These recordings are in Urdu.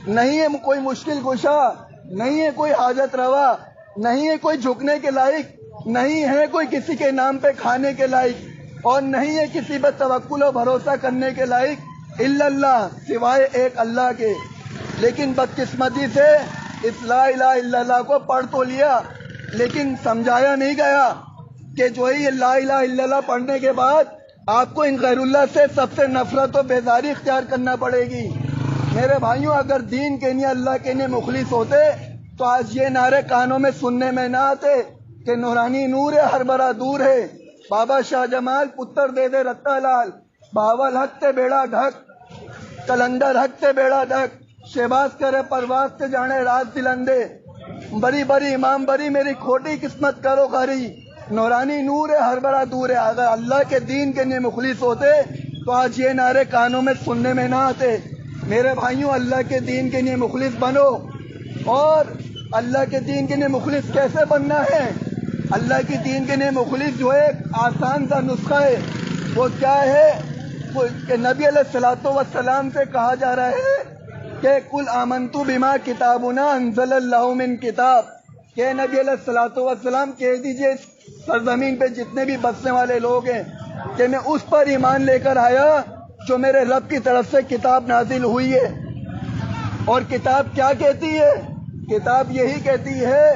نہیں ہے کوئی مشکل کشا، نہیں ہے کوئی حاجت روا، نہیں ہے کوئی جھکنے کے لائق، نہیں ہے کوئی کسی کے نام پہ کھانے کے لائق، اور نہیں ہے کسی پہ توکل و بھروسہ کرنے کے لائق الا اللہ، سوائے ایک اللہ کے۔ لیکن بدقسمتی سے اس لا الہ الا اللہ کو پڑھ تو لیا، لیکن سمجھایا نہیں گیا کہ جو ہے یہ لا الہ الا اللہ پڑھنے کے بعد آپ کو ان غیر اللہ سے سب سے نفرت و بیزاری اختیار کرنا پڑے گی۔ میرے بھائیوں، اگر دین کے لیے اللہ کے لیے مخلص ہوتے تو آج یہ نعرے کانوں میں سننے میں نہ آتے کہ نورانی نور ہے ہر برا دور ہے، بابا شاہ جمال پتر دے دے رتا لال، بہاول حق تے بیڑا ڈھک، کلندر حق تے بیڑا ڈھک، شہباز کرے پرواز سے جانے رات دلندے، بری بری امام بری میری کھوٹی قسمت کرو خری، نورانی نور ہے ہر برا دور ہے۔ اگر اللہ کے دین کے لیے مخلص ہوتے تو آج یہ نعرے کانوں میں سننے میں نہ آتے۔ میرے بھائیوں، اللہ کے دین کے لیے مخلص بنو، اور اللہ کے دین کے لیے مخلص کیسے بننا ہے؟ اللہ کی دین کے لیے مخلص جو ہے ایک آسان سا نسخہ ہے، وہ کیا ہے کہ نبی علیہ الصلوۃ والسلام سے کہا جا رہا ہے کہ کل آمنت بما کتابنا انزل اللہ من کتاب، کہ نبی علیہ الصلوۃ والسلام کہہ دیجئے اس سرزمین پہ جتنے بھی بسنے والے لوگ ہیں کہ میں اس پر ایمان لے کر آیا جو میرے رب کی طرف سے کتاب نازل ہوئی ہے۔ اور کتاب کیا کہتی ہے؟ کتاب یہی کہتی ہے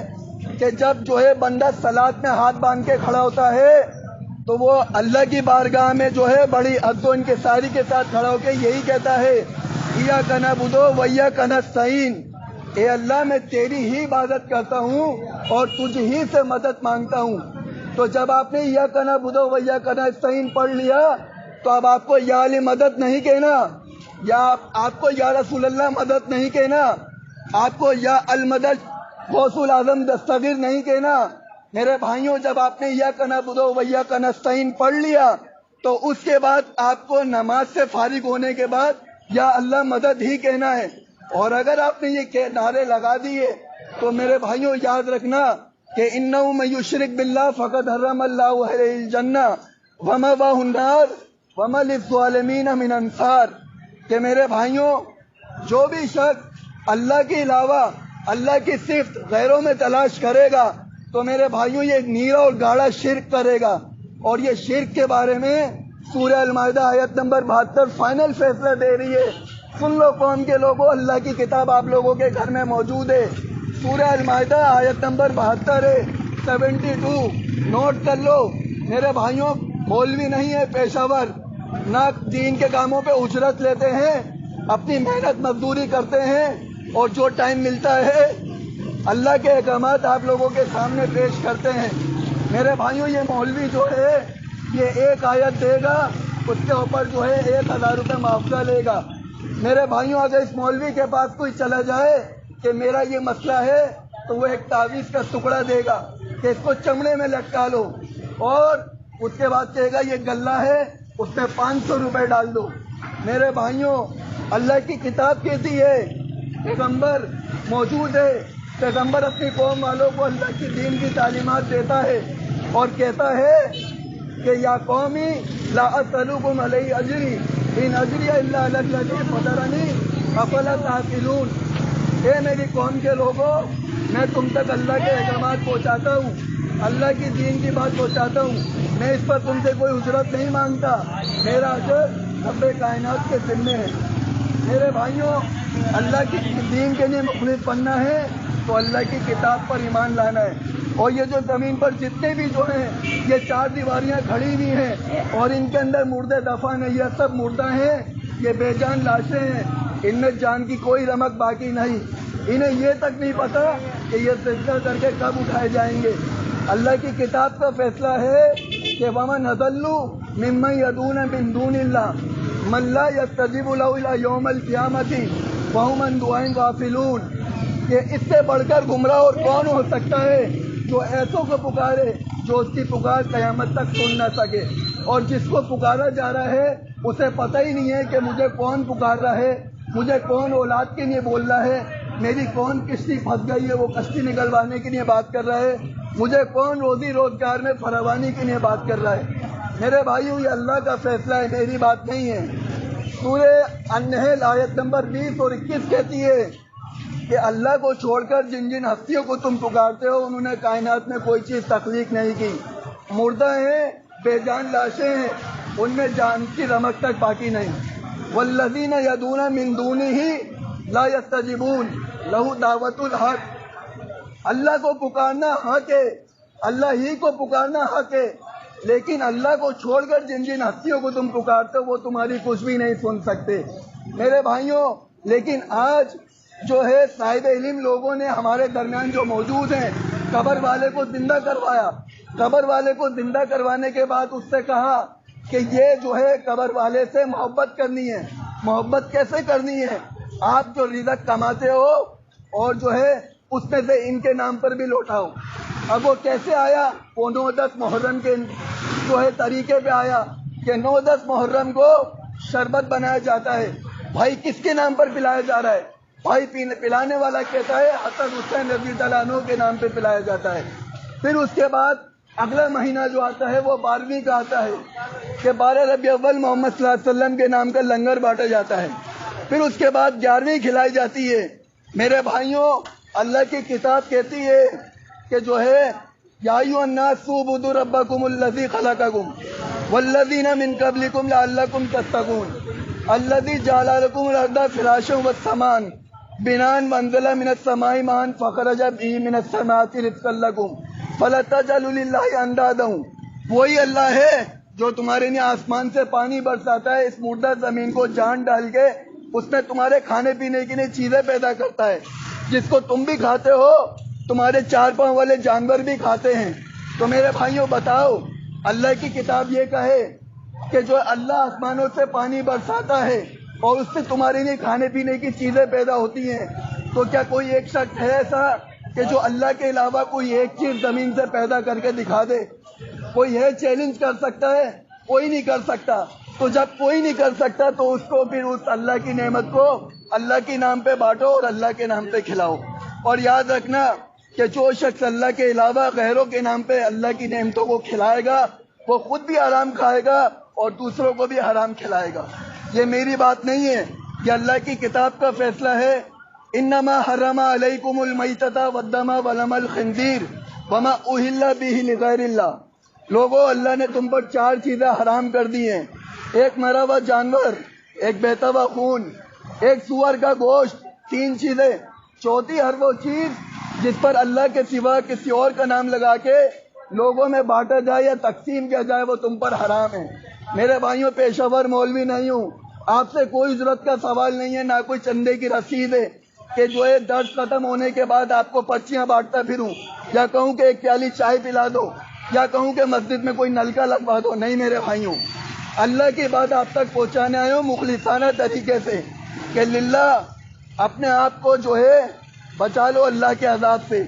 کہ جب جو ہے بندہ صلاۃ میں ہاتھ باندھ کے کھڑا ہوتا ہے تو وہ اللہ کی بارگاہ میں جو ہے بڑی عد و انکساری کے ساتھ کھڑا ہو کے یہی کہتا ہے ایاک نعبد و ایاک نستعین، اے اللہ میں تیری ہی عبادت کرتا ہوں اور تجھ ہی سے مدد مانگتا ہوں۔ تو جب آپ نے ایاک نعبد و ایاک نستعین پڑھ لیا تو اب آپ کو یا علی مدد نہیں کہنا، یا آپ کو یا رسول اللہ مدد نہیں کہنا، آپ کو یا المدد غوث العظم دستگیر نہیں کہنا۔ میرے بھائیوں، جب آپ نے ایاک نعبد و ایاک نستعین پڑھ لیا تو اس کے بعد آپ کو نماز سے فارغ ہونے کے بعد یا اللہ مدد ہی کہنا ہے۔ اور اگر آپ نے یہ نعرے لگا دیے تو میرے بھائیوں یاد رکھنا کہ انہ من یشرک باللہ فقد حرم اللہ علیہ الجنہ ومأواہ النار وما للظالمین من انصار، کہ میرے بھائیوں جو بھی شخص اللہ کے علاوہ اللہ کی صفت غیروں میں تلاش کرے گا تو میرے بھائیوں یہ نیرا اور گاڑا شرک کرے گا۔ اور یہ شرک کے بارے میں سورہ المائدہ آیت نمبر 72 فائنل فیصلہ دے رہی ہے۔ سن لو قوم کے لوگوں، اللہ کی کتاب آپ لوگوں کے گھر میں موجود ہے، سورہ المائدہ آیت نمبر 72 ہے، 72 نوٹ کر لو۔ میرے بھائیوں، مولوی نہیں ہے پیشہ ور، نہ دین کے کاموں پہ اجرت لیتے ہیں، اپنی محنت مزدوری کرتے ہیں اور جو ٹائم ملتا ہے اللہ کے احکامات آپ لوگوں کے سامنے پیش کرتے ہیں۔ میرے بھائیوں، یہ مولوی جو ہے یہ ایک آیت دے گا، اس کے اوپر جو ہے 1000 روپے معاوضہ لے گا۔ میرے بھائیوں، اگر اس مولوی کے پاس کوئی چلا جائے کہ میرا یہ مسئلہ ہے تو وہ ایک تعویذ کا ٹکڑا دے گا کہ اس کو چمڑے میں لٹکا لو، اور اس کے بعد کہے گا یہ گلہ ہے، اس میں 500 روپے ڈال دو۔ میرے بھائیوں، اللہ کی کتاب کہتی ہے، پیغمبر موجود ہے، پیغمبر اپنی قوم والوں کو اللہ کی دین کی تعلیمات دیتا ہے اور کہتا ہے کہ یا قومی لا اسألکم علیہ اجری ان اجری الا علی الذی فطرنی افلا تعقلون، اے میری قوم کے لوگوں، میں تم تک اللہ کے احکامات پہنچاتا ہوں، اللہ کی دین کی بات پہنچاتا ہوں، میں اس پر تم سے کوئی اجرت نہیں مانگتا، میرا اجر رب کائنات کے ذمے ہے۔ میرے بھائیوں، اللہ کی دین کے لیے مخلص بننا ہے تو اللہ کی کتاب پر ایمان لانا ہے۔ اور یہ جو زمین پر جتنے بھی جو ہیں یہ 4 دیواریاں کھڑی ہوئی ہیں اور ان کے اندر مردے دفن ہیں، یہ سب مردہ ہیں، یہ بے جان لاشیں ہیں، ان میں جان کی کوئی رمق باقی نہیں، انہیں یہ تک نہیں پتا کہ یہ سجدہ کر کے کب اٹھائے جائیں گے۔ اللہ کی کتاب کا فیصلہ ہے کہ وَمَنْ أَضَلُّ مِمَّنْ يَدْعُونَ مِن دُونِ اللَّهِ مَن لَّا يَسْتَجِيبُ لَهُ إِلَىٰ يَوْمِ الْقِيَامَةِ وَهُمْ عَن دُعَائِهِمْ غَافِلُونَ، کہ اس سے بڑھ کر گمراہ اور کون ہو سکتا ہے جو ایسوں کو پکارے جو اس کی پکار قیامت تک سن نہ سکے، اور جس کو پکارا جا رہا ہے اسے پتہ ہی نہیں ہے کہ مجھے کون پکار رہا ہے، مجھے کون اولاد کے لیے بول رہا ہے، میری کون کشتی پھنس گئی ہے وہ کشتی نکلوانے کے لیے بات کر رہا ہے، مجھے کون روزی روزگار میں فراوانی کے لیے بات کر رہا ہے۔ میرے بھائیو، یہ اللہ کا فیصلہ ہے، میری بات نہیں ہے۔ سورہ النحل آیت نمبر 20 اور 21 کہتی ہے کہ اللہ کو چھوڑ کر جن جن ہستیوں کو تم پکارتے ہو انہوں نے کائنات میں کوئی چیز تخلیق نہیں کی، مردہ ہیں، بے جان لاشیں ہیں، ان میں جان کی رمق تک باقی نہیں۔ والذین یدعون من دونہ لا یستجیبون لہ دعوت الحق، اللہ کو پکارنا حق ہے، اللہ ہی کو پکارنا حق ہے، لیکن اللہ کو چھوڑ کر جن جن ہستیوں کو تم پکارتے ہو وہ تمہاری کچھ بھی نہیں سن سکتے میرے بھائیوں۔ لیکن آج جو ہے صاحب علم لوگوں نے ہمارے درمیان جو موجود ہیں، قبر والے کو زندہ کروایا، قبر والے کو زندہ کروانے کے بعد اس سے کہا کہ یہ جو ہے قبر والے سے محبت کرنی ہے۔ محبت کیسے کرنی ہے؟ آپ جو رزق کماتے ہو اور جو ہے اس میں سے ان کے نام پر بھی لوٹاؤ۔ اب وہ کیسے آیا؟ وہ 9-10 محرم کے جو ہے طریقے پہ آیا کہ 9-10 محرم کو شربت بنایا جاتا ہے۔ بھائی کس کے نام پر پلایا جا رہا ہے؟ بھائی پلانے والا کہتا ہے حسن حسین رضی اللہ عنہ کے نام پہ پلایا جاتا ہے۔ پھر اس کے بعد اگلا مہینہ جو آتا ہے وہ 12ویں کا آتا ہے کہ 12 ربیع الاول محمد صلی اللہ علیہ وسلم کے نام کا لنگر بانٹا جاتا ہے۔ پھر اس کے بعد 11ویں کھلائی جاتی ہے۔ میرے بھائیوں، اللہ کی کتاب کہتی ہے کہ جو ہے یا ایھا الناس اعبدوا ربکم الذی خلقکم والذین من قبلکم لعلکم تتقون الذی جعل لکم الارض فراشا والسماء بناء وانزل من السماء ماء فخرج به من الثمرات رزقا لکم فلا تجعلوا للہ اندادا۔ وہی اللہ ہے جو تمہارے لیے آسمان سے پانی برساتا ہے، اس مردہ زمین کو جان ڈال کے اس میں تمہارے کھانے پینے کے لیے چیزیں پیدا کرتا ہے جس کو تم بھی کھاتے ہو، تمہارے 4 پاؤں والے جانور بھی کھاتے ہیں۔ تو میرے بھائیوں بتاؤ، اللہ کی کتاب یہ کہے کہ جو اللہ آسمانوں سے پانی برساتا ہے اور اس سے تمہارے لیے کھانے پینے کی چیزیں پیدا ہوتی ہیں، تو کیا کوئی ایک شخص ہے ایسا کہ جو اللہ کے علاوہ کوئی ایک چیز زمین سے پیدا کر کے دکھا دے؟ کوئی ہے چیلنج کر سکتا ہے؟ کوئی نہیں کر سکتا۔ تو جب کوئی نہیں کر سکتا تو اس کو پھر اس اللہ کی نعمت کو اللہ کے نام پہ بانٹو اور اللہ کے نام پہ کھلاؤ۔ اور یاد رکھنا کہ جو شخص اللہ کے علاوہ غیروں کے نام پہ اللہ کی نعمتوں کو کھلائے گا وہ خود بھی حرام کھائے گا اور دوسروں کو بھی حرام کھلائے گا۔ یہ میری بات نہیں ہے، یہ اللہ کی کتاب کا فیصلہ ہے۔ انما حرم علیکم المیتۃ والدم ولحم الخنزیر وما اہل بہ لغیر اللہ۔ لوگوں، اللہ نے تم پر 4 چیزیں حرام کر دی ہیں، ایک مرا ہوا جانور، ایک بہتا ہوا خون، ایک سور کا گوشت، 3 چیزیں۔ چوتھی ہر وہ چیز جس پر اللہ کے سوا کسی اور کا نام لگا کے لوگوں میں بانٹا جائے یا تقسیم کیا جائے وہ تم پر حرام ہے۔ میرے بھائیوں، پیشہ ور مولوی نہیں ہوں، آپ سے کوئی ضرورت کا سوال نہیں ہے، نہ کوئی چندے کی رسید ہے کہ جو ہے درس ختم ہونے کے بعد آپ کو پرچیاں بانٹتا پھروں یا کہوں کہ ایک پیالی چائے پلا دو یا کہوں کہ مسجد میں کوئی نلکا لگوا دو۔ نہیں میرے بھائیوں، اللہ کی بات آپ تک پہنچانے آئے ہوں مخلصانہ طریقے سے کہ للہ اپنے آپ کو جو ہے بچا لو اللہ کے عذاب سے،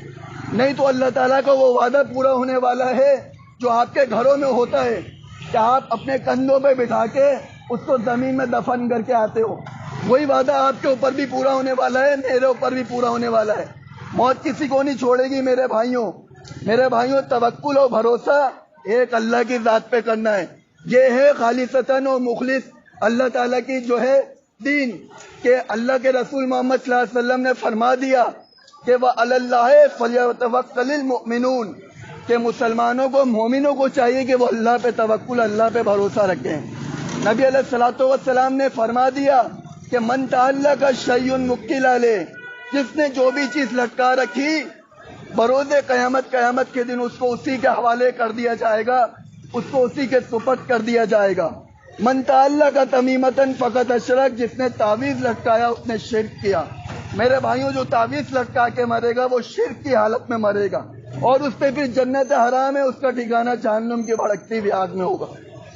نہیں تو اللہ تعالیٰ کا وہ وعدہ پورا ہونے والا ہے جو آپ کے گھروں میں ہوتا ہے کہ آپ اپنے کندھوں پہ بٹھا کے اس کو زمین میں دفن کر کے آتے ہو، وہی وعدہ آپ کے اوپر بھی پورا ہونے والا ہے، میرے اوپر بھی پورا ہونے والا ہے۔ موت کسی کو نہیں چھوڑے گی میرے بھائیوں۔ میرے بھائیوں، توکل و بھروسہ ایک اللہ کی ذات پہ کرنا ہے، یہ ہے خالصتاً و مخلص اللہ تعالیٰ کی جو ہے دین، کہ اللہ کے رسول محمد صلی اللہ علیہ وسلم نے فرما دیا کہ وَعَلَى اللَّهِ فَلْيَتَوَكَّلِ الْمُؤْمِنُونَ، کہ مسلمانوں کو، مومنوں کو چاہیے کہ وہ اللہ پہ توکل، اللہ پہ بھروسہ رکھیں۔ نبی علیہ الصلوۃ والسلام نے فرما دیا کہ من تعلق شیء وکل علیہ، جس نے جو بھی چیز لٹکا رکھی بروز قیامت کے دن اس کو اسی کے حوالے کر دیا جائے گا، اس کو اسی کے سپرد کر دیا جائے گا۔ من تعلق تمیمتن فقط اشرک، جس نے تعویذ لٹکایا اس نے شرک کیا۔ میرے بھائیوں، جو تعویذ لٹکا کے مرے گا وہ شرک کی حالت میں مرے گا اور اس پہ پھر جنت حرام ہے، اس کا ٹھکانہ جہنم کی بھڑکتی ہوئی آگ میں ہوگا۔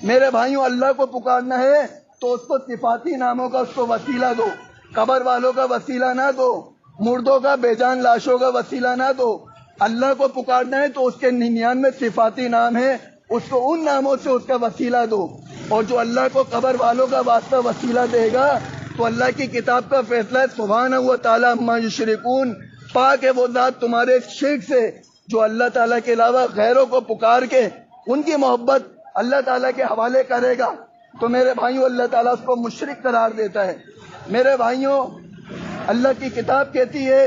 میرے بھائیوں، اللہ کو پکارنا ہے تو اس کو صفاتی ناموں کا اس کو وسیلہ دو، قبر والوں کا وسیلہ نہ دو، مردوں کا، بے جان لاشوں کا وسیلہ نہ دو۔ اللہ کو پکارنا ہے تو اس کے 99 صفاتی نام ہیں، اس کو ان ناموں سے اس کا وسیلہ دو۔ اور جو اللہ کو قبر والوں کا واسطہ وسیلہ دے گا تو اللہ کی کتاب کا فیصلہ ہے سبحانہ و تعالیٰ عما یشرکون، پاک ہے وہ ذات تمہارے شرک سے جو اللہ تعالیٰ کے علاوہ غیروں کو پکار کے ان کی محبت اللہ تعالیٰ کے حوالے کرے گا۔ تو میرے بھائیوں اللہ تعالیٰ اس کو مشرک قرار دیتا ہے۔ میرے بھائیوں اللہ کی کتاب کہتی ہے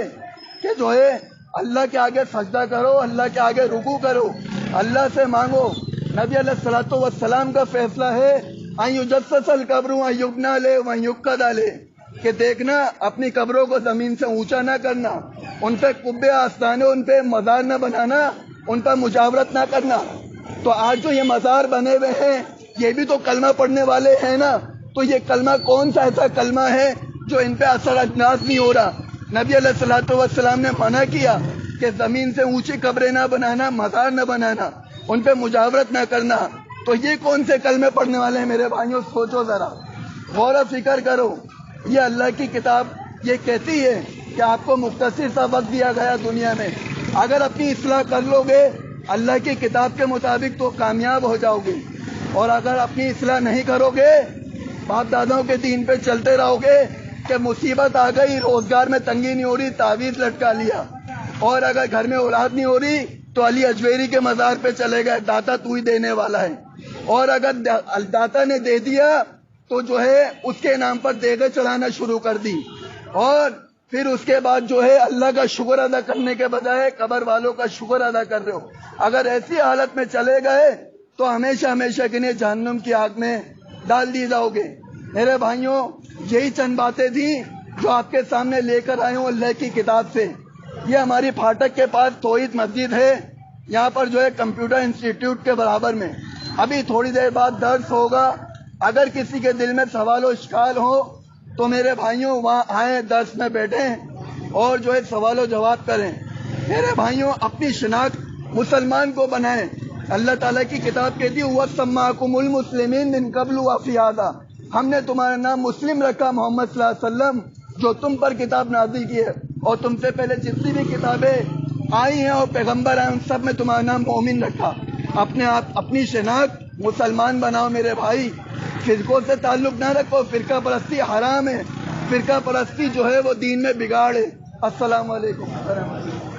کہ جو ہے اللہ کے آگے سجدہ کرو، اللہ کے آگے رکوع کرو، اللہ سے مانگو۔ نبی علیہ الصلوۃ والسلام کا فیصلہ ہے ان یجسس القبر ان یبنى علیہ وان یقعد علیہ، کہ دیکھنا اپنی قبروں کو زمین سے اونچا نہ کرنا، ان پہ قبے آستانے، ان پہ مزار نہ بنانا، ان پر مجاورت نہ کرنا۔ تو آج جو یہ مزار بنے ہوئے ہیں یہ بھی تو کلمہ پڑھنے والے ہیں نا، تو یہ کلمہ کون سا ایسا کلمہ ہے جو ان پہ اثر انداز نہیں ہو رہا؟ نبی علیہ الصلوۃ والسلام نے منع کیا کہ زمین سے اونچی قبریں نہ بنانا، مزار نہ بنانا، ان پہ مجاورت نہ کرنا۔ تو یہ کون سے کلمے پڑھنے والے ہیں میرے بھائیوں؟ سوچو ذرا، غور و فکر کرو۔ یہ اللہ کی کتاب یہ کہتی ہے کہ آپ کو مختصر سا وقت دیا گیا دنیا میں، اگر اپنی اصلاح کر لو گے اللہ کی کتاب کے مطابق تو کامیاب ہو جاؤ گے، اور اگر اپنی اصلاح نہیں کرو گے، باپ داداؤں کے دین پہ چلتے رہو گے کہ مصیبت آ گئی، روزگار میں تنگی نہیں ہو رہی، تعویذ لٹکا لیا، اور اگر گھر میں اولاد نہیں ہو رہی تو علی اجویری کے مزار پہ چلے گئے، داتا تو ہی دینے والا ہے، اور اگر داتا نے دے دیا تو جو ہے اس کے نام پر دیگیں چڑھانا شروع کر دی، اور پھر اس کے بعد جو ہے اللہ کا شکر ادا کرنے کے بجائے قبر والوں کا شکر ادا کر رہے ہو۔ اگر ایسی حالت میں چلے گئے تو ہمیشہ ہمیشہ کے لیے جہنم کی آگ میں ڈال دی جاؤ گے۔ میرے بھائیوں یہی چند باتیں تھیں جو آپ کے سامنے لے کر آئے ہوں اللہ کی کتاب سے۔ یہ ہماری پھاٹک کے پاس توحید مسجد ہے، یہاں پر جو ہے کمپیوٹر انسٹیٹیوٹ کے برابر میں ابھی تھوڑی دیر بعد درس ہوگا۔ اگر کسی کے دل میں سوال و اشکال ہو تو میرے بھائیوں وہاں آئیں، درس میں بیٹھیں اور جو ہے سوال و جواب کریں۔ میرے بھائیوں اپنی شناخت مسلمان کو بنائیں۔ اللہ تعالیٰ کی کتاب کہتی ہے وَسَمَّاكُمُ الْمُسْلِمِينَ مِن قَبْلُ وَفِي هَذَا، ہم نے تمہارا نام مسلم رکھا محمد صلی اللہ علیہ وسلم جو تم پر کتاب نازل کی ہے، اور تم سے پہلے جتنی بھی کتابیں آئی ہیں اور پیغمبر آئے ان سب میں تمہارا نام مومن رکھا۔ اپنی شناخت مسلمان بناؤ میرے بھائی، فرقوں سے تعلق نہ رکھو، فرقہ پرستی حرام ہے، فرقہ پرستی جو ہے وہ دین میں بگاڑ ہے۔ السلام علیکم ورحمۃ اللہ۔